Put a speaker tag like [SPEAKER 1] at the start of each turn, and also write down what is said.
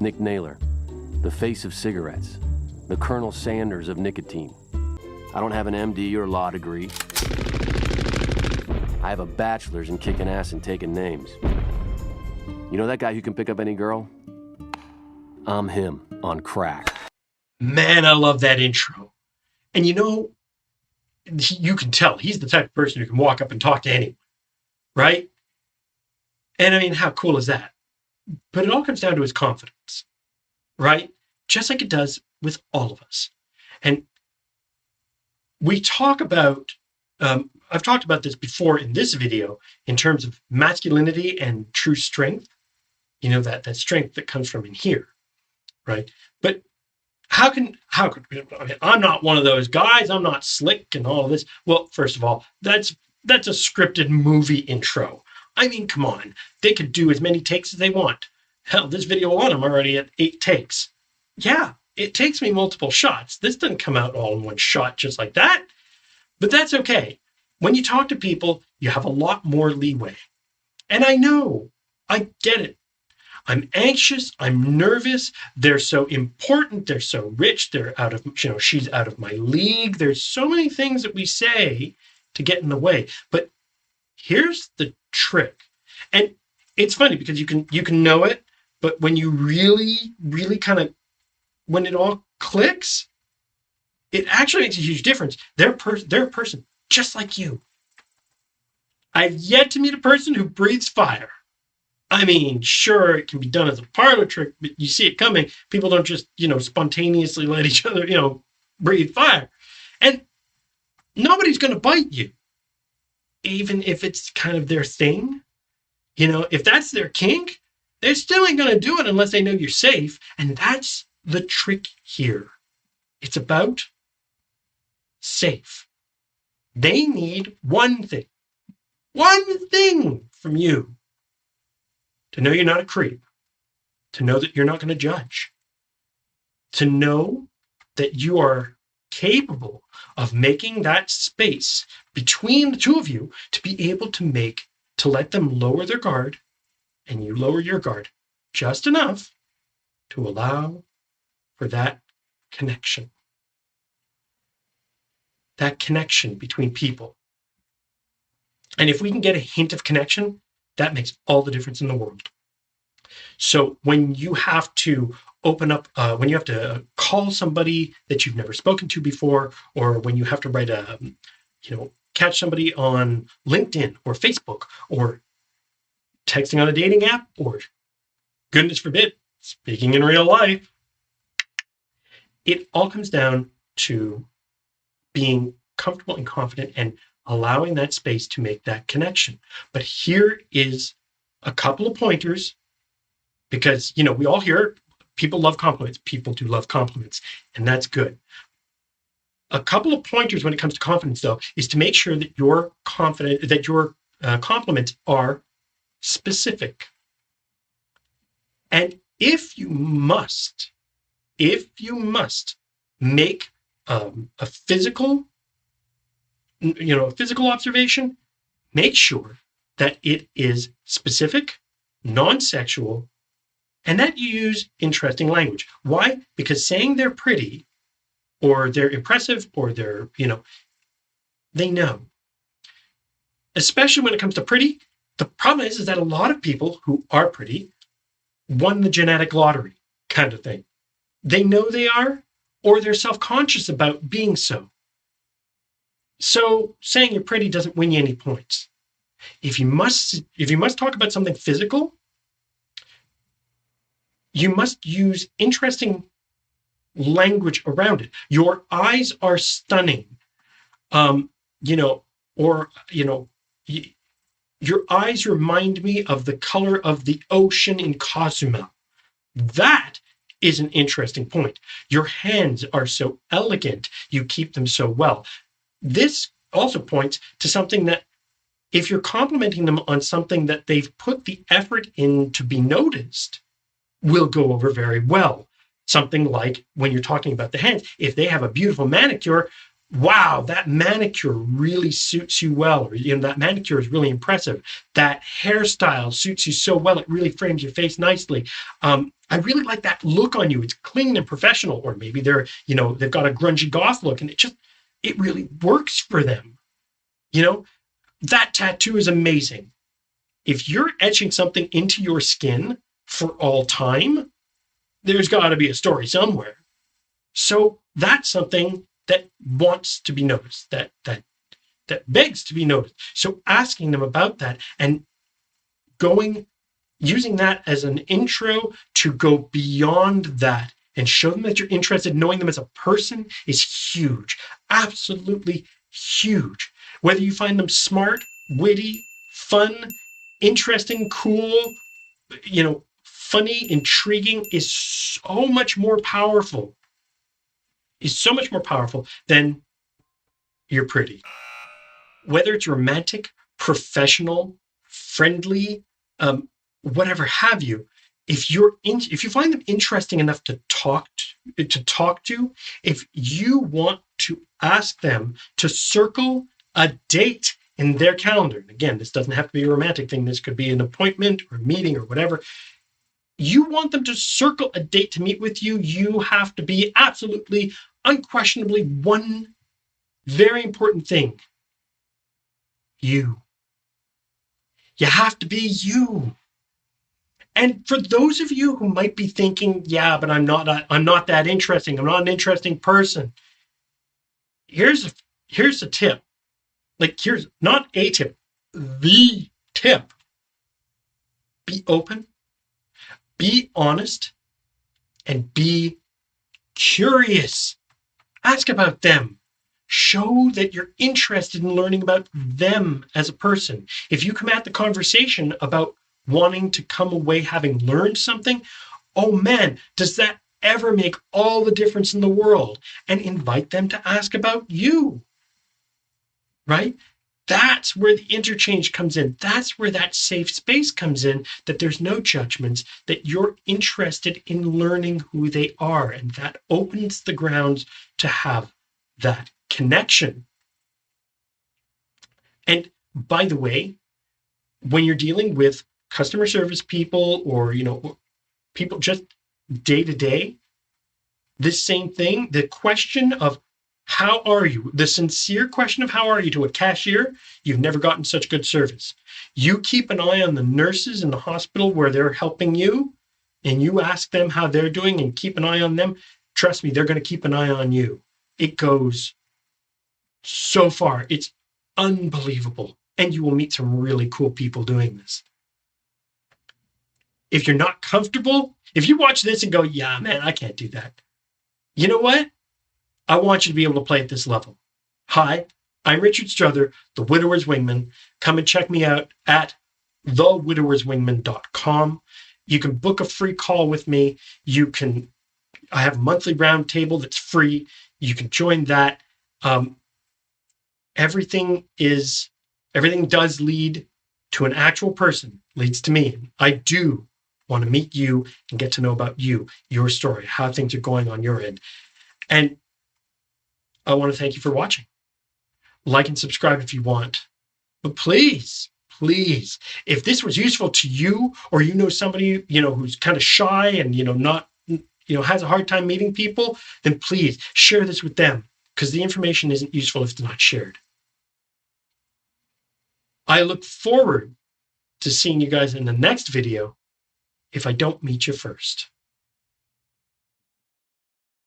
[SPEAKER 1] Nick Naylor, the face of cigarettes, the Colonel Sanders of nicotine. I don't have an MD or law degree. I have a bachelor's in kicking ass and taking names. You know that guy who can pick up any girl? I'm him on crack.
[SPEAKER 2] Man, I love that intro. And you know, you can tell he's the type of person who can walk up and talk to anyone, right? And I mean, how cool is that? But it all comes down to his confidence, right? Just like it does with all of us. And we talk about, I've talked about this before in this video in terms of masculinity and true strength, you know, that strength that comes from in here, right? But how could, I mean, I'm not one of those guys, I'm not slick and all of this. Well, first of all, that's a scripted movie intro. I mean, come on, they could do as many takes as they want. Hell, this video alone, I'm already at 8 takes. Yeah, it takes me multiple shots. This doesn't come out all in one shot just like that, but that's okay. When you talk to people, you have a lot more leeway. And I know, I get it. I'm anxious, I'm nervous, they're so important, they're so rich, they're out of, you know, she's out of my league. There's so many things that we say to get in the way. But here's the trick. And it's funny because you can know it, but when you really kind of, when it all clicks, it actually makes a huge difference. They're a person just like you. I've yet to meet a person who breathes fire. I mean, sure, it can be done as a parlor trick, but you see it coming. People don't just, you know, spontaneously let each other, you know, breathe fire. And nobody's going to bite you, even if it's kind of their thing. You know, if that's their kink, they still ain't going to do it unless they know you're safe. And that's the trick here. It's about safe. They need one thing from you. To know you're not a creep, to know that you're not going to judge, to know that you are capable of making that space between the two of you to be able to let them lower their guard and you lower your guard just enough to allow for that connection. That connection between people. And if we can get a hint of connection, that makes all the difference in the world. So when you have to open up, when you have to call somebody that you've never spoken to before, or when you have to write catch somebody on LinkedIn or Facebook, or texting on a dating app, or goodness forbid, speaking in real life, it all comes down to being comfortable and confident and allowing that space to make that connection. But here is a couple of pointers, because, you know, we all hear people love compliments. People do love compliments, and that's good. A couple of pointers when it comes to confidence, though, is to make sure that you're confident, that your compliments are specific. And if you must make a physical observation, make sure that it is specific, non-sexual, and that you use interesting language. Why? Because saying they're pretty or they're impressive or they're, they know. Especially when it comes to pretty, the problem is that a lot of people who are pretty won the genetic lottery kind of thing. They know they are, or they're self-conscious about being so. So saying you're pretty doesn't win you any points. If you must talk about something physical, you must use interesting language around it. Your eyes are stunning. Your eyes remind me of the color of the ocean in Cozumel. That is an interesting point. Your hands are so elegant. You keep them so well. This also points to something that if you're complimenting them on something that they've put the effort in to be noticed, will go over very well. Something like when you're talking about the hands, if they have a beautiful manicure, wow, that manicure really suits you well, or that manicure is really impressive. That hairstyle suits you so well; it really frames your face nicely. I really like that look on you. It's clean and professional. Or maybe they've got a grungy goth look, and it really works for them. That tattoo is amazing. If you're etching something into your skin for all time, there's got to be a story somewhere. So that's something that wants to be noticed, that begs to be noticed. So asking them about that and using that as an intro to go beyond that and show them that you're interested, knowing them as a person is huge, absolutely huge. Whether you find them smart, witty, fun, interesting, cool, funny, intriguing is so much more powerful than you're pretty. Whether it's romantic, professional, friendly, whatever have you, if you find them interesting enough to talk to, if you want to ask them to circle a date in their calendar, and again, this doesn't have to be a romantic thing, this could be an appointment or a meeting or whatever, you want them to circle a date to meet with you, you have to be absolutely, unquestionably one very important thing. You have to be you. And for those of you who might be thinking, yeah, but I'm not that interesting. I'm not an interesting person. Here's a tip. Here's not a tip, the tip. Be open, be honest, and be curious. Ask about them. Show that you're interested in learning about them as a person. If you come at the conversation about wanting to come away having learned something, oh man, does that ever make all the difference in the world? And invite them to ask about you, right? That's where the interchange comes in. That's where that safe space comes in, that there's no judgments, that you're interested in learning who they are. And that opens the grounds to have that connection. And by the way, when you're dealing with customer service people or people just day to day, this same thing, the question of how are you, the sincere question of how are you to a cashier, you've never gotten such good service. You keep an eye on the nurses in the hospital where they're helping you, and you ask them how they're doing and keep an eye on them. Trust me, they're going to keep an eye on you. It goes so far. It's unbelievable. And you will meet some really cool people doing this. If you're not comfortable, if you watch this and go, yeah, man, I can't do that. You know what? I want you to be able to play at this level. Hi, I'm Richard Strother, the Widower's Wingman. Come and check me out at thewidowerswingman.com. You can book a free call with me. I have a monthly roundtable that's free. You can join that. Everything does lead to an actual person, leads to me. I do want to meet you and get to know about you, your story, how things are going on your end. And I want to thank you for watching. Like and subscribe if you want. But please, if this was useful to you, or you know somebody, who's kind of shy and, not, has a hard time meeting people, then please share this with them, because the information isn't useful if it's not shared. I look forward to seeing you guys in the next video if I don't meet you first.